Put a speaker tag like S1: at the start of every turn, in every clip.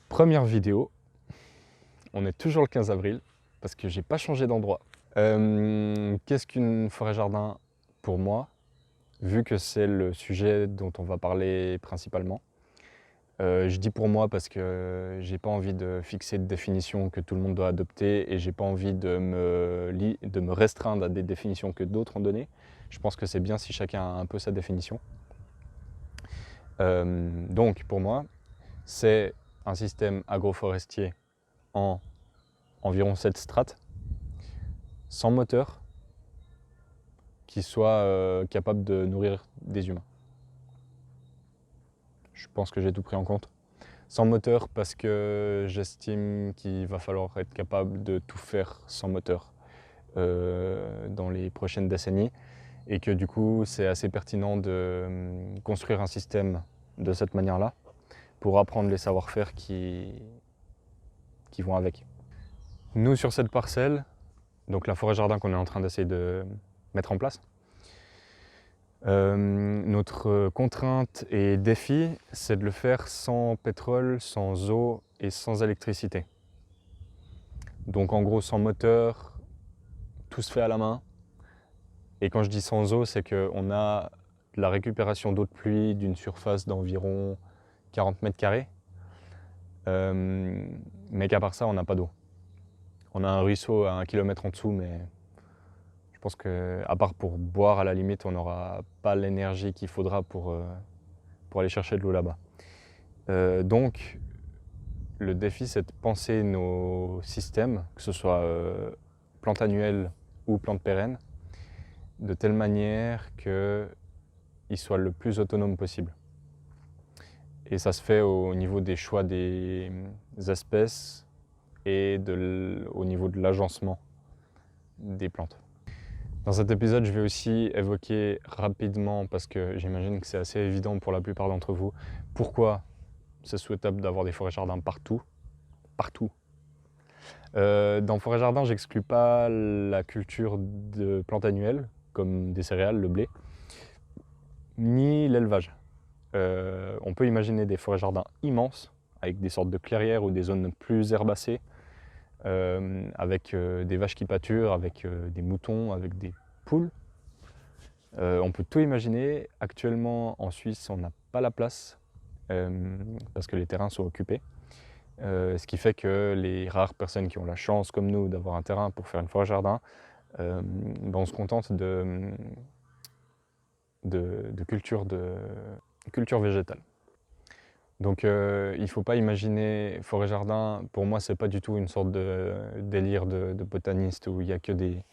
S1: Première vidéo, on est toujours le 15 avril parce que j'ai pas changé d'endroit. Qu'est-ce qu'une forêt-jardin pour moi, vu que c'est le sujet dont on va parler principalement? Je dis pour moi parce que j'ai pas envie de fixer de définition que tout le monde doit adopter et j'ai pas envie de me restreindre à des définitions que d'autres ont données. Je pense que c'est bien si chacun a un peu sa définition. Donc pour moi, c'est un système agroforestier en environ 7 strates, sans moteur, qui soit capable de nourrir des humains. Je pense que j'ai tout pris en compte. Sans moteur parce que j'estime qu'il va falloir être capable de tout faire sans moteur dans les prochaines décennies et que du coup c'est assez pertinent de construire un système de cette manière-là pour apprendre les savoir-faire qui vont avec. Nous sur cette parcelle, donc la forêt-jardin qu'on est en train d'essayer de mettre en place, notre contrainte et défi, c'est de le faire sans pétrole, sans eau et sans électricité. Donc en gros sans moteur, tout se fait à la main. Et quand je dis sans eau, c'est qu'on a de la récupération d'eau de pluie d'une surface d'environ 40 mètres carrés. Mais qu'à part ça, on n'a pas d'eau. On a un ruisseau à 1 kilomètre en dessous, mais je pense qu'à part pour boire, à la limite, on n'aura pas l'énergie qu'il faudra pour aller chercher de l'eau là-bas. Donc, le défi, c'est de penser nos systèmes, que ce soit plantes annuelles ou plantes pérennes, de telle manière qu'ils soient le plus autonomes possible. Et ça se fait au niveau des choix des espèces et au niveau de l'agencement des plantes. Dans cet épisode, je vais aussi évoquer rapidement, parce que j'imagine que c'est assez évident pour la plupart d'entre vous, pourquoi c'est souhaitable d'avoir des forêts-jardins partout. Dans forêt-jardin, j'exclus pas la culture de plantes annuelles, comme des céréales, le blé, ni l'élevage. On peut imaginer des forêts-jardins immenses, avec des sortes de clairières ou des zones plus herbacées, avec des vaches qui pâturent, avec des moutons, avec des poules. On peut tout imaginer. Actuellement, en Suisse, on n'a pas la place, parce que les terrains sont occupés. Ce qui fait que les rares personnes qui ont la chance, comme nous, d'avoir un terrain pour faire une forêt-jardin, on se contente de culture végétale. Donc il ne faut pas imaginer forêt-jardin, pour moi c'est pas du tout une sorte de délire de botaniste où il n'y a que des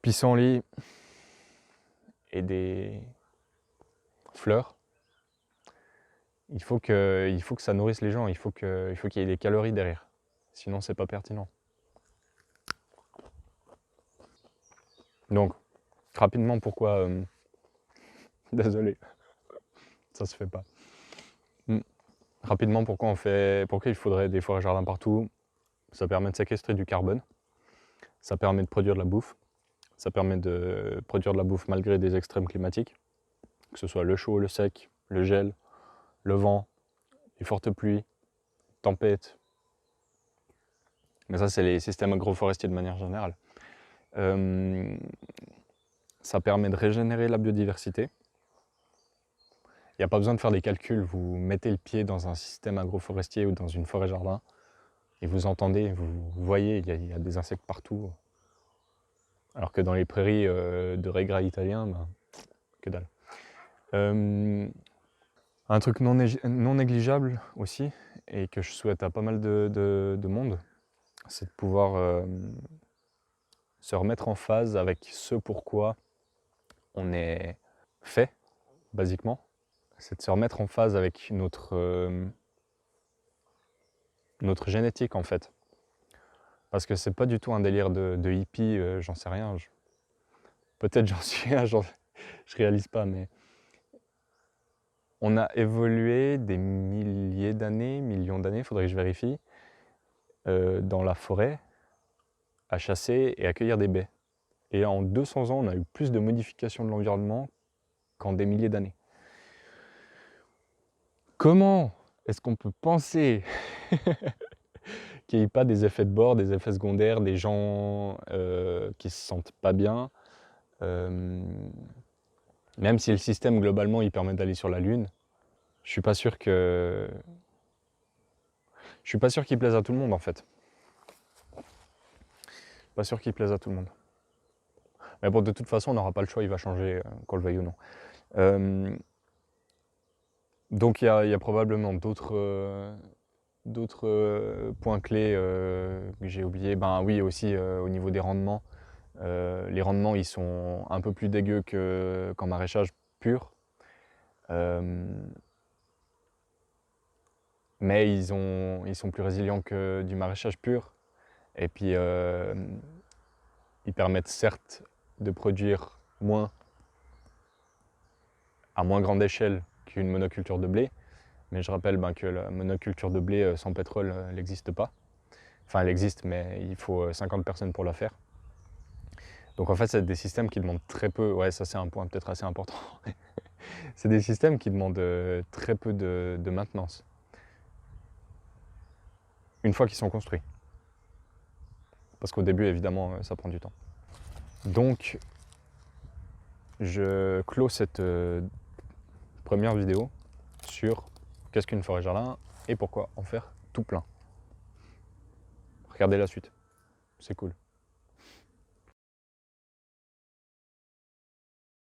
S1: pissenlits et des fleurs. Il faut que ça nourrisse les gens, il faut qu'il y ait des calories derrière, sinon c'est pas pertinent. Donc rapidement pourquoi... Désolé, ça se fait pas. Rapidement pourquoi il faudrait des forêts-jardins partout. Ça permet de séquestrer du carbone, ça permet de produire de la bouffe, ça permet de produire de la bouffe malgré des extrêmes climatiques, que ce soit le chaud, le sec, le gel, le vent, les fortes pluies, tempêtes. Mais ça, c'est les systèmes agroforestiers de manière générale. Ça permet de régénérer la biodiversité. Il n'y a pas besoin de faire des calculs, vous mettez le pied dans un système agroforestier ou dans une forêt-jardin et vous entendez, vous voyez, il y a des insectes partout. Alors que dans les prairies de régras italiens, que dalle. Un truc non négligeable aussi, et que je souhaite à pas mal de monde, c'est de pouvoir se remettre en phase avec ce pourquoi on est fait, basiquement. C'est de se remettre en phase avec notre génétique en fait. Parce que c'est pas du tout un délire de hippie, j'en sais rien. Peut-être j'en suis un, je réalise pas, mais on a évolué des milliers d'années, millions d'années, faudrait que je vérifie, dans la forêt, à chasser et à cueillir des baies. Et en 200 ans, on a eu plus de modifications de l'environnement qu'en des milliers d'années. Comment est-ce qu'on peut penser qu'il n'y ait pas des effets de bord, des effets secondaires, des gens qui se sentent pas bien, même si le système globalement il permet d'aller sur la Lune, je suis pas sûr que je suis pas sûr qu'il plaise à tout le monde en fait. Pas sûr qu'il plaise à tout le monde. Mais bon, de toute façon, on n'aura pas le choix, il va changer, qu'on le veuille ou non. Donc il y a probablement d'autres points clés que j'ai oubliés. Ben oui, aussi au niveau des rendements. Les rendements, ils sont un peu plus dégueux qu'en maraîchage pur. Mais ils sont plus résilients que du maraîchage pur. Et puis, ils permettent certes de produire moins, à moins grande échelle qu'une monoculture de blé. Mais je rappelle que la monoculture de blé sans pétrole, elle n'existe pas. Enfin, elle existe, mais il faut 50 personnes pour la faire. Donc en fait, c'est des systèmes qui demandent très peu, ouais, ça c'est un point peut-être assez important. C'est des systèmes qui demandent très peu de maintenance, une fois qu'ils sont construits. Parce qu'au début, évidemment, ça prend du temps. Donc, je clôt cette première vidéo sur qu'est-ce qu'une forêt jardin et pourquoi en faire tout plein. Regardez la suite, c'est cool.